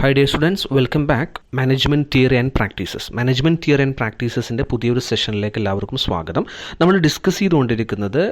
Hi dear students, welcome back. Management Theory and Practices. Management Theory and Practicesന്റെ പുതിയൊരു സെഷനിലേക്ക് എല്ലാവർക്കും സ്വാഗതം. നമ്മൾ ഡിസ്കസ് ചെയ്തുകൊണ്ടിരിക്കുന്നത്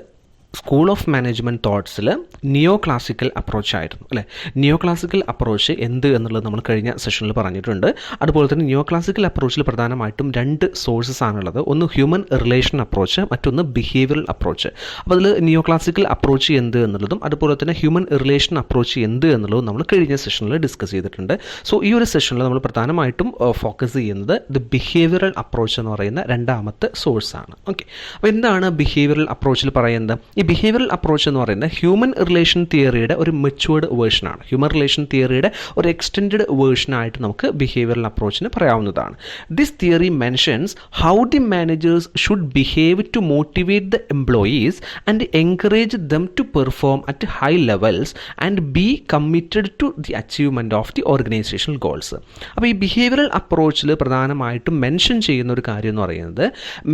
സ്കൂൾ ഓഫ് മാനേജ്മെൻറ്റ് തോട്ട്സിൽ നിയോ ക്ലാസിക്കൽ അപ്രോച്ച് ആയിരുന്നു അല്ലേ. നിയോ ക്ലാസിക്കൽ അപ്രോച്ച് എന്ത് എന്നുള്ളത് നമ്മൾ കഴിഞ്ഞ സെഷനിൽ പറഞ്ഞിട്ടുണ്ട്. അതുപോലെ തന്നെ നിയോ ക്ലാസിക്കൽ അപ്രോച്ചിൽ പ്രധാനമായിട്ടും രണ്ട് സോഴ്സസ് ആണുള്ളത്. ഒന്ന് ഹ്യൂമൻ റിലേഷൻ അപ്രോച്ച്, മറ്റൊന്ന് ബിഹേവിയറൽ അപ്രോച്ച്. അപ്പോൾ അതിൽ നിയോ ക്ലാസിക്കൽ അപ്രോച്ച് എന്ത് എന്നുള്ളതും അതുപോലെ തന്നെ ഹ്യൂമൻ റിലേഷൻ അപ്രോച്ച് എന്ത് എന്നുള്ളതും നമ്മൾ കഴിഞ്ഞ സെഷനിൽ ഡിസ്കസ് ചെയ്തിട്ടുണ്ട്. സോ ഈ ഒരു സെഷനിൽ നമ്മൾ പ്രധാനമായിട്ടും ഫോക്കസ് ചെയ്യുന്നത് ദ ബിഹേവിയറൽ അപ്രോച്ച് എന്ന് പറയുന്ന രണ്ടാമത്തെ സോഴ്സാണ്. ഓക്കെ, അപ്പോൾ എന്താണ് ബിഹേവിയറൽ അപ്രോച്ചിൽ പറയുന്നത്? ഈ ബിഹേവിയറൽ അപ്രോച്ച് എന്ന് പറയുന്നത് ഹ്യൂമൻ റിലേഷൻ തിയറിയുടെ ഒരു മെച്യൂർഡ് വേർഷനാണ്. ഹ്യൂമൻ റിലേഷൻ തിയറിയുടെ ഒരു എക്സ്റ്റെൻഡ് വേർഷനായിട്ട് നമുക്ക് ബിഹേവിയറൽ അപ്രോച്ചിന് പറയാവുന്നതാണ്. This theory mentions how the managers should behave to motivate the employees and encourage them to perform at high levels and be committed to the achievement of the organisational goals. അപ്പോൾ ഈ behavioural അപ്രോച്ചിൽ പ്രധാനമായിട്ടും mention ചെയ്യുന്ന ഒരു കാര്യം എന്ന് പറയുന്നത്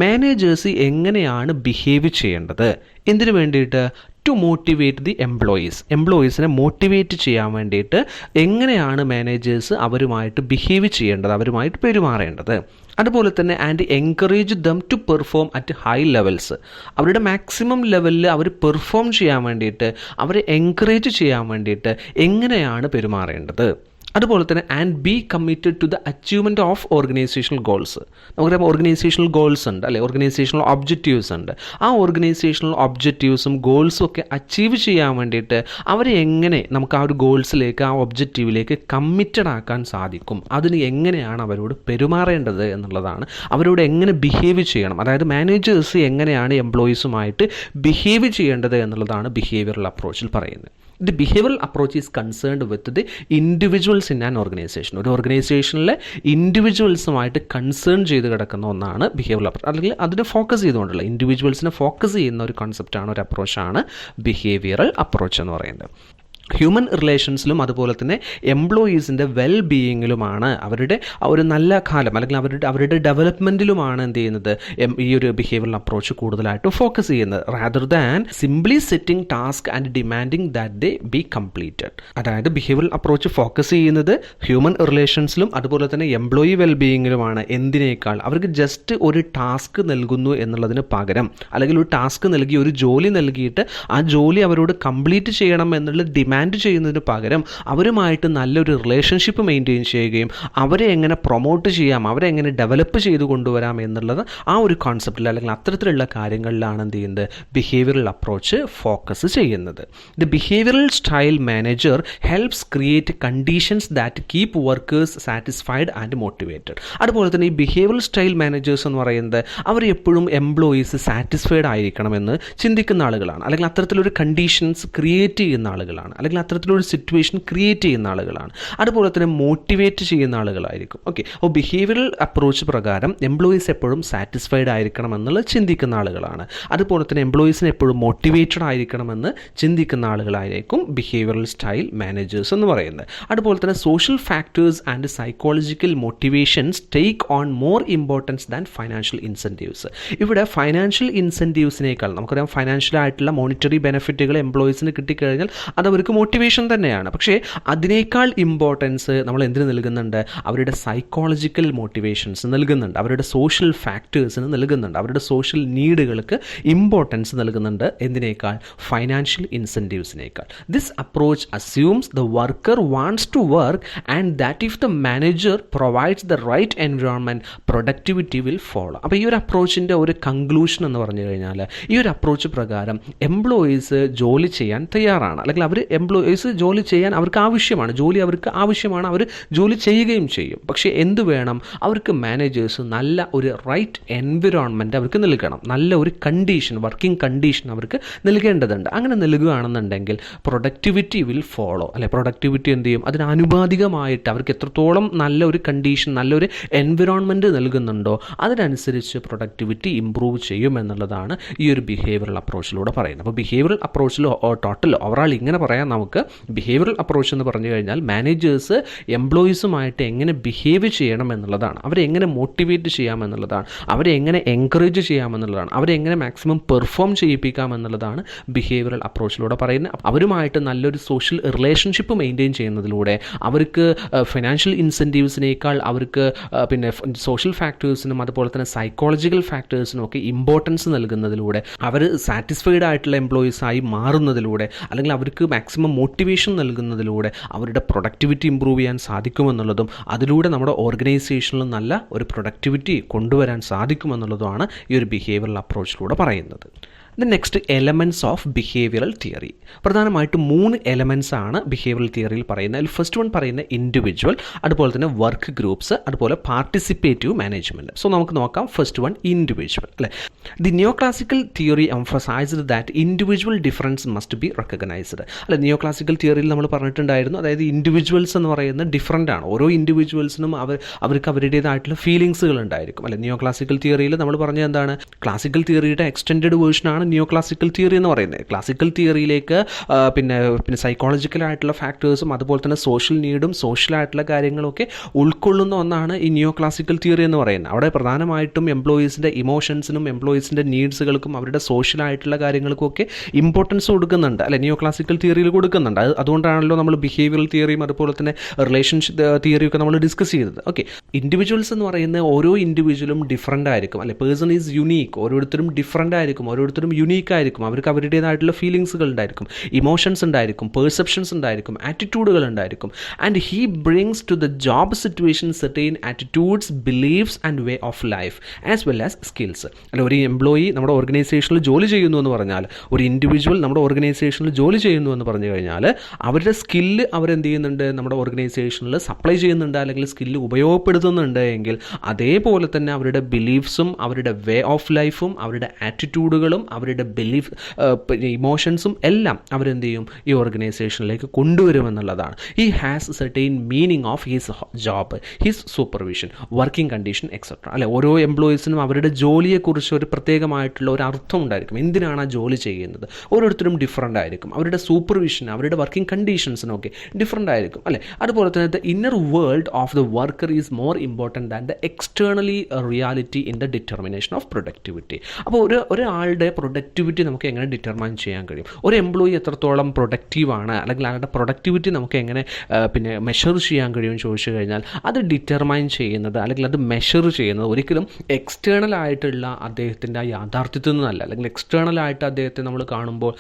managers എങ്ങനെയാണ് behave ചെയ്യേണ്ടത്, എന്തിനു വേണ്ടിയിട്ട്? ടു മോട്ടിവേറ്റ് ദി എംപ്ലോയീസിനെ മോട്ടിവേറ്റ് ചെയ്യാൻ വേണ്ടിയിട്ട് എങ്ങനെയാണ് മാനേജേഴ്സ് അവരുമായിട്ട് ബിഹേവ് ചെയ്യേണ്ടത്, അവരുമായിട്ട് പെരുമാറേണ്ടത്. അതുപോലെ തന്നെ and encourage them to perform at high levels, അവരുടെ മാക്സിമം ലെവലിൽ അവർ പെർഫോം ചെയ്യാൻ വേണ്ടിയിട്ട്, അവരെ എൻകറേജ് ചെയ്യാൻ വേണ്ടിയിട്ട് എങ്ങനെയാണ് പെരുമാറേണ്ടത്. അതുപോലെ തന്നെ and be committed to the achievement of organisational goals. നമുക്കറിയാം ഓർഗനൈസേഷണൽ ഗോൾസ് ഉണ്ട് അല്ലെ, ഓർഗനൈസേഷണൽ ഒബ്ജക്റ്റീവ്സ് ഉണ്ട്. ആ ഓർഗനൈസേഷണൽ ഒബ്ജക്റ്റീവ്സും ഗോൾസും ഒക്കെ അച്ചീവ് ചെയ്യാൻ വേണ്ടിയിട്ട് അവരെ എങ്ങനെ നമുക്ക് ആ ഒരു ഗോൾസിലേക്ക്, ആ ഒബ്ജക്റ്റീവിലേക്ക് കമ്മിറ്റഡ് ആക്കാൻ സാധിക്കും, അതിന് എങ്ങനെയാണ് അവരോട് പെരുമാറേണ്ടത് എന്നുള്ളതാണ്. അവരോട് എങ്ങനെ ബിഹേവ് ചെയ്യണം, അതായത് മാനേജേഴ്സ് എങ്ങനെയാണ് എംപ്ലോയീസുമായിട്ട് ബിഹേവ് ചെയ്യേണ്ടത് എന്നുള്ളതാണ് ബിഹേവിയറൽ അപ്രോച്ചിൽ പറയുന്നത്. The behavioural approach is concerned with the individuals in an organisation. ഒരു ഓർഗനൈസേഷനിലെ ഇൻഡിവിജ്വൽസുമായിട്ട് കൺസേൺ ചെയ്ത് കിടക്കുന്ന ഒന്നാണ് ബിഹേവിയറൽ അപ്രോച്ച്. അല്ലെങ്കിൽ അതിനെ ഫോക്കസ് ചെയ്തുകൊണ്ടുള്ള, ഇൻഡിവിജ്വൽസിനെ ഫോക്കസ് ചെയ്യുന്ന ഒരു കോൺസെപ്റ്റാണ്, ഒരു അപ്രോച്ചാണ് ബിഹേവിയറൽ അപ്രോച്ച് എന്ന് പറയുന്നത്. ഹ്യൂമൻ റിലേഷൻസിലും അതുപോലെ തന്നെ എംപ്ലോയീസിൻ്റെ വെൽ ബീയിങ്ങിലുമാണ്, അവരുടെ ഒരു നല്ല കാലം അല്ലെങ്കിൽ അവരുടെ ഡെവലപ്മെൻറ്റിലുമാണ് എന്ത് ചെയ്യുന്നത്, ഈ ഒരു ബിഹേവിയറൽ അപ്രോച്ച് കൂടുതലായിട്ടും ഫോക്കസ് ചെയ്യുന്നത്, rather than simply setting task and demanding that they B completed. അതായത് ബിഹേവിയറൽ അപ്രോച്ച് ഫോക്കസ് ചെയ്യുന്നത് ഹ്യൂമൻ റിലേഷൻസിലും അതുപോലെ തന്നെ എംപ്ലോയി വെൽ ബീയിങ്ങിലുമാണ്. എന്തിനേക്കാൾ അവർക്ക് ജസ്റ്റ് ഒരു ടാസ്ക് നൽകുന്നു എന്നുള്ളതിന് പകരം, അല്ലെങ്കിൽ ഒരു ടാസ്ക് നൽകി, ഒരു ജോലി നൽകിയിട്ട് ആ ജോലി അവരോട് കംപ്ലീറ്റ് ചെയ്യണം എന്നുള്ള ഡിമാൻഡ് ചെയ്യുന്നതിന് പകരം അവരുമായിട്ട് നല്ലൊരു റിലേഷൻഷിപ്പ് മെയിൻറ്റെയിൻ ചെയ്യുകയും അവരെ എങ്ങനെ പ്രൊമോട്ട് ചെയ്യാം, അവരെ എങ്ങനെ ഡെവലപ്പ് ചെയ്ത് കൊണ്ടുവരാം എന്നുള്ളത് ആ ഒരു കോൺസെപ്റ്റിൽ അല്ലെങ്കിൽ അത്തരത്തിലുള്ള കാര്യങ്ങളിലാണ് എന്ത് ചെയ്യുന്നത്, ബിഹേവിയറൽ അപ്രോച്ച് ഫോക്കസ് ചെയ്യുന്നത്. The behavioural style manager helps create conditions that keep workers satisfied and motivated. അതുപോലെ തന്നെ ഈ ബിഹേവിയറൽ സ്റ്റൈൽ മാനേജേഴ്സ് എന്ന് പറയുന്നത് അവർ എപ്പോഴും എംപ്ലോയീസ് സാറ്റിസ്ഫൈഡ് ആയിരിക്കണമെന്ന് ചിന്തിക്കുന്ന ആളുകളാണ്, അല്ലെങ്കിൽ അത്തരത്തിലൊരു കണ്ടീഷൻസ് ക്രിയേറ്റ് ചെയ്യുന്ന ആളുകളാണ്, അല്ലെങ്കിൽ അത്തരത്തിലൊരു സിറ്റുവേഷൻ ക്രിയേറ്റ് ചെയ്യുന്ന ആളുകളാണ്. അതുപോലെ തന്നെ മോട്ടിവേറ്റ് ചെയ്യുന്ന ആളുകളായിരിക്കും. ഓക്കെ, അപ്പോൾ ബിഹേവിയറൽ അപ്രോച്ച് പ്രകാരം എംപ്ലോയീസ് എപ്പോഴും സാറ്റിസ്ഫൈഡ് ആയിരിക്കണം എന്നുള്ളത് ചിന്തിക്കുന്ന ആളുകളാണ്. അതുപോലെ തന്നെ എംപ്ലോയീസിന് എപ്പോഴും മോട്ടിവേറ്റഡ് ആയിരിക്കണമെന്ന് ചിന്തിക്കുന്ന ആളുകളായിരിക്കും ബിഹേവിയറൽ സ്റ്റൈൽ മാനേജേഴ്സ് എന്ന് പറയുന്നത്. അതുപോലെ തന്നെ social factors and psychological motivations take on more importance than financial incentives. ഇവിടെ ഫൈനാൻഷ്യൽ ഇൻസെൻറ്റീവ്സിനേക്കാൾ നമുക്കറിയാം ഫൈനാൻഷ്യൽ ആയിട്ടുള്ള മോണിറ്ററി ബെനിഫിറ്റുകൾ എംപ്ലോയീസിന് കിട്ടിക്കഴിഞ്ഞാൽ അത് അവർക്ക് മോട്ടിവേഷൻ തന്നെയാണ്. പക്ഷേ അതിനേക്കാൾ ഇമ്പോർട്ടൻസ് നമ്മൾ എന്തിനു നൽകുന്നുണ്ട്, അവരുടെ സൈക്കോളജിക്കൽ മോട്ടിവേഷൻസ് നൽകുന്നുണ്ട്, അവരുടെ സോഷ്യൽ ഫാക്ടേഴ്സിന് നൽകുന്നുണ്ട്, അവരുടെ സോഷ്യൽ നീഡുകൾക്ക് ഇമ്പോർട്ടൻസ് നൽകുന്നുണ്ട്. എന്തിനേക്കാൾ? ഫൈനാൻഷ്യൽ ഇൻസെൻറ്റീവ്സിനേക്കാൾ. This approach assumes the worker wants to work and that if the manager provides the right environment productivity will follow. അപ്പോൾ ഈ ഒരു അപ്രോച്ചിൻ്റെ ഒരു കൺക്ലൂഷൻ എന്ന് പറഞ്ഞു കഴിഞ്ഞാൽ, ഈ ഒരു അപ്രോച്ച് പ്രകാരം എംപ്ലോയീസ് ജോലി ചെയ്യാൻ തയ്യാറാണ്, അല്ലെങ്കിൽ എംപ്ലോയീസ് ജോലി ചെയ്യാൻ അവർക്ക് ആവശ്യമാണ്, ജോലി അവർക്ക് ആവശ്യമാണ്, അവർ ജോലി ചെയ്യുകയും ചെയ്യും. പക്ഷേ എന്ത് വേണം, അവർക്ക് മാനേജേഴ്സ് നല്ല ഒരു റൈറ്റ് എൻവിറോൺമെൻറ്റ് അവർക്ക് നൽകണം, നല്ല ഒരു കണ്ടീഷൻ, വർക്കിംഗ് കണ്ടീഷൻ അവർക്ക് നൽകേണ്ടതുണ്ട്. അങ്ങനെ നൽകുകയാണെന്നുണ്ടെങ്കിൽ പ്രൊഡക്ടിവിറ്റി വിൽ ഫോളോ, അല്ലെ, പ്രൊഡക്ടിവിറ്റി എന്ത് ചെയ്യും, അതിനനുപാതികമായിട്ട് അവർക്ക് എത്രത്തോളം നല്ല ഒരു കണ്ടീഷൻ, നല്ലൊരു എൻവിറോൺമെൻറ്റ് നൽകുന്നുണ്ടോ അതിനനുസരിച്ച് പ്രൊഡക്ടിവിറ്റി ഇമ്പ്രൂവ് ചെയ്യും എന്നുള്ളതാണ് ഈ ഒരു ബിഹേവിയറൽ അപ്രോച്ചിലൂടെ പറയുന്നത്. അപ്പോൾ ബിഹേവിയറൽ അപ്രോച്ചിൽ ടോട്ടൽ ഓവറാൾ ഇങ്ങനെ പറയാം, നമുക്ക് ബിഹേവിയറൽ അപ്രോച്ച് എന്ന് പറഞ്ഞു കഴിഞ്ഞാൽ മാനേജേഴ്സ് എംപ്ലോയീസുമായിട്ട് എങ്ങനെ ബിഹേവ് ചെയ്യണം എന്നുള്ളതാണ്, അവരെ എങ്ങനെ മോട്ടിവേറ്റ് ചെയ്യാമെന്നുള്ളതാണ്, അവരെ എങ്ങനെ എൻകറേജ് ചെയ്യാമെന്നുള്ളതാണ്, അവരെ എങ്ങനെ മാക്സിമം പെർഫോം ചെയ്യിപ്പിക്കാമെന്നുള്ളതാണ് ബിഹേവിയറൽ അപ്രോച്ചിലൂടെ പറയുന്നത്. അവരുമായിട്ട് നല്ലൊരു സോഷ്യൽ റിലേഷൻഷിപ്പ് മെയിൻറ്റെയിൻ ചെയ്യുന്നതിലൂടെ അവർക്ക് ഫിനാൻഷ്യൽ ഇൻസെൻറ്റീവ്സിനേക്കാൾ അവർക്ക് പിന്നെ സോഷ്യൽ ഫാക്ടേഴ്സിനും അതുപോലെ തന്നെ സൈക്കോളജിക്കൽ ഫാക്ടേഴ്സിനും ഒക്കെ ഇമ്പോർട്ടൻസ് നൽകുന്നതിലൂടെ അവർ സാറ്റിസ്ഫൈഡ് ആയിട്ടുള്ള എംപ്ലോയീസായി മാറുന്നതിലൂടെ അല്ലെങ്കിൽ അവർക്ക് മാക്സിമം മോട്ടിവേഷൻ നൽകുന്നതിലൂടെ അവരുടെ പ്രൊഡക്ടിവിറ്റി ഇമ്പ്രൂവ് ചെയ്യാൻ സാധിക്കുമെന്നുള്ളതും അതിലൂടെ നമ്മുടെ ഓർഗനൈസേഷനിൽ നല്ല ഒരു പ്രൊഡക്ടിവിറ്റി കൊണ്ടുവരാൻ സാധിക്കുമെന്നുള്ളതുമാണ് ഈ ഒരു ബിഹേവിയറൽ അപ്രോച്ചിലൂടെ പറയുന്നത്. Next elements of behavioural theory. പ്രധാനമായിട്ടും 3 എലമെൻറ്റ്സ് ആണ് ബിഹേവിയറൽ തിയറിയിൽ പറയുന്നത്. അതിൽ ഫസ്റ്റ് വൺ പറയുന്ന ഇൻഡിവിജ്വൽ, അതുപോലെ തന്നെ വർക്ക് ഗ്രൂപ്പ്സ്, അതുപോലെ പാർട്ടിസിപ്പേറ്റീവ് മാനേജ്മെൻറ്റ്. സോ നമുക്ക് നോക്കാം. ഫസ്റ്റ് വൺ ഇൻഡിവിജ്വൽ അല്ലേ. The neo classical theory emphasised that individual difference must be recognised. അല്ലെ, നിയോ ക്ലാസിക്കൽ തിയറിയിൽ നമ്മൾ പറഞ്ഞിട്ടുണ്ടായിരുന്നു, അതായത് ഇൻഡിവിജ്വൽസ് എന്ന് പറയുന്നത് ഡിഫറൻ്റ് ആണ്. ഓരോ ഇൻഡിവിജ്വൽസിനും അവർക്ക് അവരുടേതായിട്ടുള്ള ഫീലിങ്സുകൾ ഉണ്ടായിരിക്കും. അല്ലെ, നിയോ ക്ലാസിക്കൽ തിയറിയിൽ നമ്മൾ പറഞ്ഞത് എന്താണ്, ക്ലാസിക്കൽ തിയറിയുടെ എക്സ്റ്റെൻഡഡ് വേർഷനാണ് നിയോ ക്ലാസിക്കൽ തിയറി എന്ന് പറയുന്നത്. ക്ലാസിക്കൽ തിയറിയിലേക്ക് പിന്നെ സൈക്കോളജിക്കലായിട്ടുള്ള ഫാക്ടേഴ്സും അതുപോലെ തന്നെ സോഷ്യൽ നീഡും സോഷ്യലായിട്ടുള്ള കാര്യങ്ങളൊക്കെ ഉൾക്കൊള്ളുന്ന ഒന്നാണ് ഈ നിയോ ക്ലാസിക്കൽ തിയറി എന്ന് പറയുന്നത്. അവിടെ പ്രധാനമായിട്ടും എംപ്ലോയീസിൻ്റെ ഇമോഷൻസിനും എംപ്ലോയീസിൻ്റെ നീഡ്സുകൾക്കും അവരുടെ സോഷ്യലായിട്ടുള്ള കാര്യങ്ങൾക്കും ഒക്കെ ഇമ്പോർട്ടൻസ് കൊടുക്കുന്നുണ്ട്. അല്ലെ, നിയോ ക്ലാസിക്കൽ തിയറിയിൽ കൊടുക്കുന്നുണ്ട്. അതുകൊണ്ടാണല്ലോ നമ്മൾ ബിഹേവിയറൽ തിയറിയും അതുപോലെ തന്നെ റിലേഷൻഷിപ്പ് തിയറിയൊക്കെ നമ്മൾ ഡിസ്കസ് ചെയ്തത്. ഓക്കെ, ഇൻഡിവിജ്വൽസ് എന്ന് പറയുന്നത് ഓരോ ഇൻഡിവിജ്വലും ഡിഫറൻ്റ് ആയിരിക്കും. അല്ലെ, പേഴ്സൺ ഈസ് യുണീക്ക്. ഓരോരുത്തരും ഡിഫറൻ്റ് ആയിരിക്കും, ഓരോരുത്തരും യുണീക്ക് ആയിരിക്കും. അവർക്ക് അവരുടേതായിട്ടുള്ള ഫീലിങ്സുകൾ ഉണ്ടായിരിക്കും, ഇമോഷൻസ് ഉണ്ടായിരിക്കും, പെർസെപ്ഷൻസ് ഉണ്ടായിരിക്കും, ആറ്റിറ്റ്യൂഡുകൾ ഉണ്ടായിരിക്കും. And he brings to the job situation certain attitudes, beliefs and way of life as well as skills. അല്ല, ഒരു എംപ്ലോയി നമ്മുടെ ഓർഗനൈസേഷനിൽ ജോലി ചെയ്യുന്നു എന്ന് പറഞ്ഞാൽ, ഒരു ഇൻഡിവിജ്വൽ നമ്മുടെ ഓർഗനൈസേഷനിൽ ജോലി ചെയ്യുന്നു എന്ന് പറഞ്ഞു കഴിഞ്ഞാൽ അവരുടെ സ്കില്ല് അവരെന്ത് ചെയ്യുന്നുണ്ട്, നമ്മുടെ ഓർഗനൈസേഷനിൽ സപ്ലൈ ചെയ്യുന്നുണ്ട്, അല്ലെങ്കിൽ സ്കില്ല് ഉപയോഗപ്പെടുത്തുന്നുണ്ട് എങ്കിൽ അതേപോലെ തന്നെ അവരുടെ ബിലീഫ്സും അവരുടെ വേ ഓഫ് ലൈഫും അവരുടെ ആറ്റിറ്റ്യൂഡുകളും അവരുടെ ബിലീഫ് ഇമോഷൻസും എല്ലാം അവരെന്ത് ചെയ്യും, ഈ ഓർഗനൈസേഷനിലേക്ക് കൊണ്ടുവരുമെന്നുള്ളതാണ്. He has certain meaning of his job, his supervision, working condition etcetera. അല്ലെ, ഓരോ എംപ്ലോയീസിനും അവരുടെ ജോലിയെക്കുറിച്ച് ഒരു പ്രത്യേകമായിട്ടുള്ള ഒരു അർത്ഥം ഉണ്ടായിരിക്കും. എന്തിനാണ് ആ ജോലി ചെയ്യുന്നത്, ഓരോരുത്തരും ഡിഫറൻ്റ് ആയിരിക്കും. അവരുടെ സൂപ്പർവിഷൻ, അവരുടെ വർക്കിംഗ് കണ്ടീഷൻസിനൊക്കെ ഡിഫറൻ്റ് ആയിരിക്കും. അല്ലെ, അതുപോലെ തന്നെ the inner world of the worker is more important than the externally reality in the determination of productivity. അപ്പോൾ ഒരാളുടെ പ്രൊഡക്ടിവിറ്റി നമുക്ക് എങ്ങനെ ഡിറ്റർമൈൻ ചെയ്യാൻ കഴിയും, ഒരു എംപ്ലോയി എത്രത്തോളം പ്രൊഡക്റ്റീവാണ് അല്ലെങ്കിൽ അയാളുടെ പ്രൊഡക്ടിവിറ്റി നമുക്ക് എങ്ങനെ പിന്നെ മെഷർ ചെയ്യാൻ കഴിയുമെന്ന് ചോദിച്ചു കഴിഞ്ഞാൽ അത് ഡിറ്റർമൈൻ ചെയ്യുന്നത് അല്ലെങ്കിൽ അത് മെഷർ ചെയ്യുന്നത് ഒരിക്കലും എക്സ്റ്റേണൽ ആയിട്ടുള്ള അദ്ദേഹത്തിൻ്റെ ആ യാഥാർത്ഥ്യത്തിൽ നിന്നല്ല, അല്ലെങ്കിൽ എക്സ്റ്റേണൽ ആയിട്ട് അദ്ദേഹത്തെ നമ്മൾ കാണുമ്പോൾ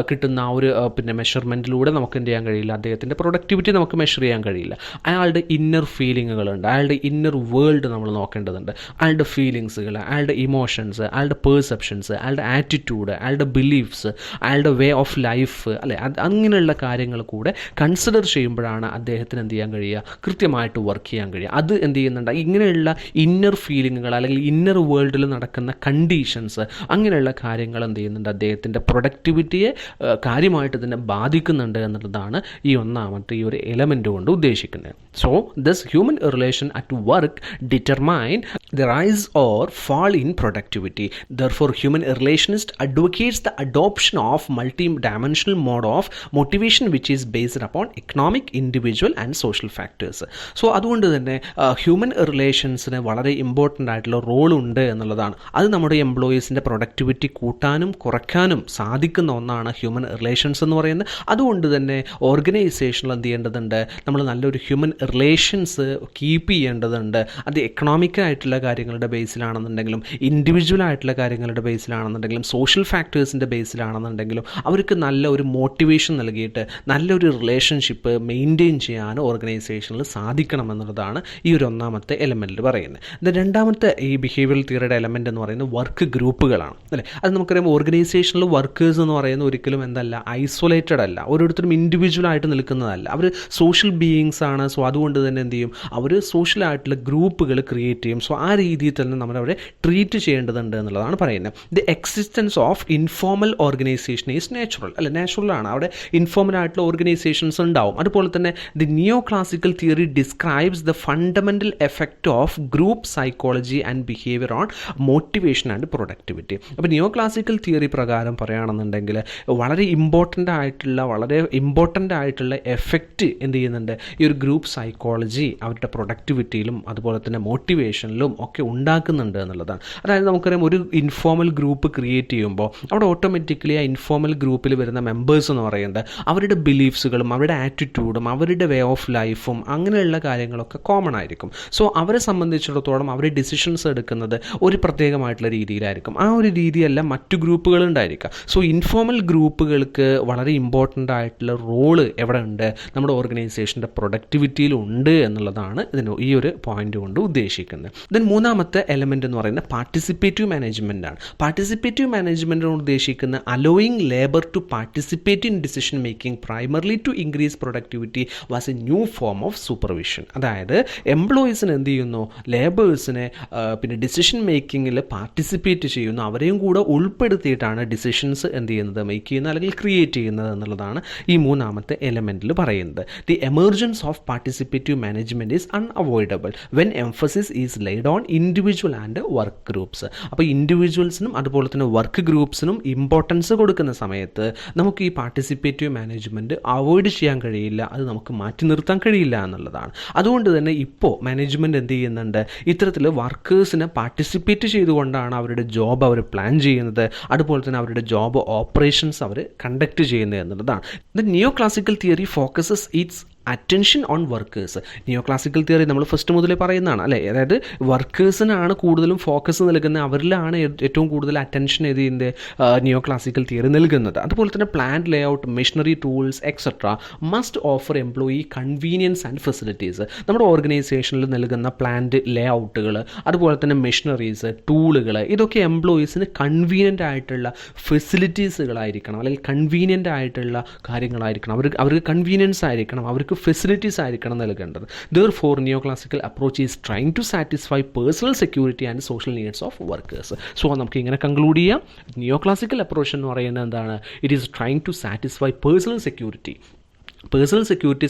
കിട്ടുന്ന ആ ഒരു പിന്നെ മെഷർമെൻറ്റിലൂടെ നമുക്ക് എന്ത് ചെയ്യാൻ കഴിയില്ല, അദ്ദേഹത്തിൻ്റെ പ്രൊഡക്ടിവിറ്റി നമുക്ക് മെഷർ ചെയ്യാൻ കഴിയില്ല. അയാളുടെ ഇന്നർ ഫീലിങ്ങുകളുണ്ട്, അയാളുടെ ഇന്നർ വേൾഡ് നമ്മൾ നോക്കേണ്ടതുണ്ട്. അയാളുടെ ഫീലിങ്സുകൾ, അയാളുടെ ഇമോഷൻസ്, അയാളുടെ പെർസെപ്ഷൻസ്, അയാളുടെ ആറ്റിറ്റ്യൂഡ്, അയാളുടെ ബിലീഫ്സ്, അയാളുടെ വേ ഓഫ് ലൈഫ്, അല്ലെ, അങ്ങനെയുള്ള കാര്യങ്ങൾ കൂടെ കൺസിഡർ ചെയ്യുമ്പോഴാണ് അദ്ദേഹത്തിന് എന്ത് ചെയ്യാൻ കഴിയുക, കൃത്യമായിട്ട് വർക്ക് ചെയ്യാൻ കഴിയുക. അത് എന്ത് ചെയ്യുന്നുണ്ട്, ഇങ്ങനെയുള്ള ഇന്നർ ഫീലിങ്ങുകൾ അല്ലെങ്കിൽ ഇന്നർ വേൾഡിൽ നടക്കുന്ന കണ്ടീഷൻസ്, അങ്ങനെയുള്ള കാര്യങ്ങൾ എന്ത് ചെയ്യുന്നുണ്ട്, അദ്ദേഹത്തിൻ്റെ പ്രൊഡക്ടിവിറ്റിയെ കാര്യമായിട്ട് തന്നെ ബാധിക്കുന്നുണ്ട് എന്നുള്ളതാണ് ഈ ഒന്നാമത്തെ ഈ ഒരു എലമെൻ്റ് കൊണ്ട് ഉദ്ദേശിക്കുന്നത്. So this human relation at work determine the rise or fall in productivity. Therefore, human relationist advocates the adoption of multi-dimensional mode of motivation which is based upon economic, individual and social factors. So അതുകൊണ്ട് തന്നെ human റിലേഷൻസിന് വളരെ important ആയിട്ടുള്ള role ഉണ്ട് എന്നുള്ളതാണ്. അത് നമ്മുടെ എംപ്ലോയീസിൻ്റെ productivity കൂട്ടാനും കുറയ്ക്കാനും സാധിക്കുന്ന ഒന്നാണ് ഹ്യൂമൻ റിലേഷൻസ് എന്ന് പറയുന്നത്. അതുകൊണ്ട് തന്നെ ഓർഗനൈസേഷനിൽ എന്ത് ചെയ്യേണ്ടതുണ്ട്, നമ്മൾ നല്ലൊരു ഹ്യൂമൻ റിലേഷൻസ് കീപ്പ് ചെയ്യേണ്ടതുണ്ട്. അത് എക്കണോമിക്കായിട്ടുള്ള കാര്യങ്ങളുടെ ബേസിലാണെന്നുണ്ടെങ്കിലും ഇൻഡിവിജ്വൽ ആയിട്ടുള്ള കാര്യങ്ങളുടെ ബേസിലാണെന്നുണ്ടെങ്കിലും സോഷ്യൽ ഫാക്ടേഴ്സിൻ്റെ ബേസിലാണെന്നുണ്ടെങ്കിലും അവർക്ക് നല്ല ഒരു മോട്ടിവേഷൻ നൽകിയിട്ട് നല്ലൊരു റിലേഷൻഷിപ്പ് മെയിൻറ്റെയിൻ ചെയ്യാൻ ഓർഗനൈസേഷനിൽ സാധിക്കണം എന്നുള്ളതാണ് ഈ ഒരു ഒന്നാമത്തെ എലമെൻറ്റിൽ പറയുന്നത്. ഇത് രണ്ടാമത്തെ ഈ ബിഹേവിയറൽ തിയറിയുടെ എലമെൻ്റ് എന്ന് പറയുന്നത് വർക്ക് ഗ്രൂപ്പുകളാണ്, അല്ലേ. അത് നമുക്കറിയാം, ഓർഗനൈസേഷനിൽ വർക്കേഴ്സ് എന്ന് പറയുന്നത് ഒരിക്കലും എന്തല്ല, ഐസൊലേറ്റഡ് അല്ല, ഓരോരുത്തരും ഇൻഡിവിജ്വൽ ആയിട്ട് നിൽക്കുന്നതല്ല, അവർ സോഷ്യൽ ബീയിങ്സ് ആണ്. സോ അതുകൊണ്ട് തന്നെ എന്ത് ചെയ്യും, അവർ സോഷ്യലായിട്ടുള്ള ഗ്രൂപ്പുകൾ ക്രിയേറ്റ് ചെയ്യും. സോ ആ രീതിയിൽ തന്നെ നമ്മളവരെ ട്രീറ്റ് ചെയ്യേണ്ടതുണ്ട് എന്നുള്ളതാണ് പറയുന്നത്. The existence emergence of informal organisation is natural. അല്ല, നാച്ചുറലാണ്. അവിടെ ഇൻഫോർമൽ ആയിട്ടുള്ള ഓർഗനൈസേഷൻസ് ഉണ്ടാവും. അതുപോലെ തന്നെ the neo classical theory describes the fundamental effect of group psychology and behaviour on motivation and productivity. അപ്പോൾ നിയോ ക്ലാസിക്കൽ തിയറി പ്രകാരം പറയുകയാണെന്നുണ്ടെങ്കിൽ വളരെ ഇമ്പോർട്ടൻ്റ് ആയിട്ടുള്ള എഫക്റ്റ് എന്ത് ചെയ്യുന്നുണ്ട്, ഈ ഒരു ഗ്രൂപ്പ് സൈക്കോളജി അവരുടെ പ്രൊഡക്ടിവിറ്റിയിലും അതുപോലെ തന്നെ മോട്ടിവേഷനിലും ഒക്കെ ഉണ്ടാക്കുന്നുണ്ട് എന്നുള്ളതാണ്. അതായത് നമുക്കറിയാം, ഒരു ഇൻഫോർമൽ ഗ്രൂപ്പ് ക്രിയേറ്റ് ചെയ്യുമ്പോൾ അവിടെ ഓട്ടോമാറ്റിക്കലി ആ ഇൻഫോർമൽ ഗ്രൂപ്പിൽ വരുന്ന മെമ്പേഴ്സ് എന്ന് പറയുന്നത് അവരുടെ ബിലീഫ്സുകളും അവരുടെ ആറ്റിറ്റ്യൂഡും അവരുടെ വേ ഓഫ് ലൈഫും അങ്ങനെയുള്ള കാര്യങ്ങളൊക്കെ കോമൺ ആയിരിക്കും. സോ അവരെ സംബന്ധിച്ചിടത്തോളം അവർ ഡിസിഷൻസ് എടുക്കുന്നത് ഒരു പ്രത്യേകമായിട്ടുള്ള രീതിയിലായിരിക്കും. ആ ഒരു രീതിയല്ല മറ്റു ഗ്രൂപ്പുകളുണ്ടായിരിക്കുക. സോ ഇൻഫോർമൽ ഗ്രൂപ്പുകൾക്ക് വളരെ ഇമ്പോർട്ടൻ്റ് ആയിട്ടുള്ള റോള് എവിടെ ഉണ്ട്, നമ്മുടെ ഓർഗനൈസേഷൻ്റെ പ്രൊഡക്ടിവിറ്റിയിലുണ്ട് എന്നുള്ളതാണ് ഈ ഒരു പോയിന്റ് കൊണ്ട് ഉദ്ദേശിക്കുന്നത്. ദെൻ മൂന്നാമത്തെ എലമെൻ്റ് എന്ന് പറയുന്നത് പാർട്ടിസിപ്പേറ്റീവ് മാനേജ്മെൻ്റ് ആണ്. പാർട്ടിസിപ്പേറ്റീവ് മാനേജ്മെൻറ്റിനോട് ഉദ്ദേശിക്കുന്ന allowing labour to participate in decision making primarily to increase productivity was a new form of supervision. അതായത് എംപ്ലോയീസിന് എന്ത് ചെയ്യുന്നു, ലേബേഴ്സിനെ പിന്നെ ഡിസിഷൻ മേക്കിങ്ങിൽ പാർട്ടിസിപ്പേറ്റ് ചെയ്യുന്നു, അവരെയും കൂടെ ഉൾപ്പെടുത്തിയിട്ടാണ് ഡിസിഷൻസ് എന്ത് ചെയ്യുന്നത്, മേക്ക് ചെയ്യുന്നത് അല്ലെങ്കിൽ ക്രിയേറ്റ് ചെയ്യുന്നത് എന്നുള്ളതാണ് ഈ മൂന്നാമത്തെ എലമെൻറ്റിൽ പറയുന്നത്. The emergence of participative management is unavoidable when emphasis is laid on individual and work groups. അപ്പോൾ ഇൻഡിവിജ്വൽസിനും അതുപോലെ തന്നെ വർക്ക് ഗ്രൂപ്പ്സിനും ഇമ്പോർട്ടൻസ് കൊടുക്കുന്ന സമയത്ത് നമുക്ക് ഈ പാർട്ടിസിപ്പേറ്റീവ് മാനേജ്മെൻറ്റ് അവോയ്ഡ് ചെയ്യാൻ കഴിയില്ല, അത് നമുക്ക് മാറ്റി നിർത്താൻ കഴിയില്ല എന്നുള്ളതാണ്. അതുകൊണ്ട് തന്നെ ഇപ്പോൾ മാനേജ്മെൻറ്റ് എന്ത് ചെയ്യുന്നുണ്ട്, ഇത്തരത്തിൽ വർക്കേഴ്സിനെ പാർട്ടിസിപ്പേറ്റ് ചെയ്തുകൊണ്ടാണ് അവരുടെ ജോബ് അവർ പ്ലാൻ ചെയ്യുന്നത്, അതുപോലെ തന്നെ അവരുടെ ജോബ് ഓപ്പറേഷൻസ് അവർ കണ്ടക്ട് ചെയ്യുന്നത് എന്നുള്ളതാണ്. The neo classical theory focuses it's attention on workers. Neo classical theory നമ്മൾ ഫസ്റ്റ് മുതലേ പറയുന്നതാണ് അല്ലേ, അതായത് വർക്കേഴ്സിനാണ് കൂടുതലും ഫോക്കസ് നൽകുന്നത്, അവരിലാണ് ഏറ്റവും കൂടുതൽ അറ്റൻഷൻ ചെയ്യുന്നത് നിയോ ക്ലാസിക്കൽ തിയറി നൽകുന്നത്. അതുപോലെ തന്നെ plant Leh out, machinery tools etcetera must offer employee convenience and facilities. നമ്മുടെ ഓർഗനൈസേഷനിൽ നൽകുന്ന പ്ലാന്റ് ലേ ഔട്ടുകൾ, അതുപോലെ തന്നെ മെഷീനറീസ്, ടൂളുകൾ, ഇതൊക്കെ എംപ്ലോയീസിന് കൺവീനിയൻ്റ് ആയിട്ടുള്ള ഫെസിലിറ്റീസുകളായിരിക്കണം, അല്ലെങ്കിൽ കൺവീനിയൻ്റ് ആയിട്ടുള്ള കാര്യങ്ങളായിരിക്കണം, അവർക്ക് കൺവീനിയൻസ് ആയിരിക്കണം, അവർക്ക് ഫെസിലിറ്റീസ് ആയിരിക്കണം നൽകേണ്ടത്. Therefore, neoclassical approach is trying to satisfy personal security and social needs of workers. So നമുക്ക് ഇങ്ങനെ കൺക്ലൂഡ് ചെയ്യാം, നിയോക്ലാസിക്കൽ അപ്രോച്ച് എന്ന് പറയുന്നത് എന്താണ്, it is trying to satisfy personal security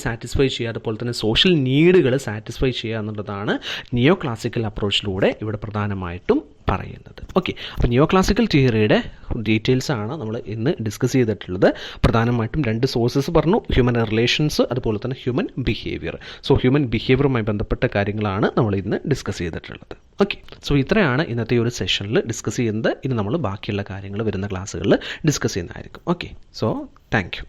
satisfy ചെയ്യുക, അതുപോലെ തന്നെ സോഷ്യൽ നീഡുകൾ സാറ്റിസ്ഫൈ ചെയ്യുക എന്നുള്ളതാണ് നിയോ ക്ലാസിക്കൽ അപ്രോച്ചിലൂടെ ഇവിടെ പ്രധാനമായിട്ടും പറയുന്നത്. ഓക്കെ, അപ്പോൾ നിയോ ക്ലാസിക്കൽ തിയറിയുടെ ഡീറ്റെയിൽസ് ആണ് നമ്മൾ ഇന്ന് ഡിസ്കസ് ചെയ്തിട്ടുള്ളത്. പ്രധാനമായിട്ടും 2 സോഴ്സസ് പറഞ്ഞു, ഹ്യൂമൻ റിലേഷൻസ് അതുപോലെ തന്നെ ഹ്യൂമൻ ബിഹേവിയർ. സോ ഹ്യൂമൻ ബിഹേവിയറുമായി ബന്ധപ്പെട്ട കാര്യങ്ങളാണ് നമ്മൾ ഇന്ന് ഡിസ്കസ് ചെയ്തിട്ടുള്ളത്. ഓക്കെ, സോ ഇത്രയാണ് ഇന്നത്തെ ഒരു സെഷനിൽ ഡിസ്കസ് ചെയ്യുന്നത്. ഇനി നമ്മൾ ബാക്കിയുള്ള കാര്യങ്ങൾ വരുന്ന ക്ലാസ്സുകളിൽ ഡിസ്കസ് ചെയ്യുന്നതായിരിക്കും. Okay, so thank you.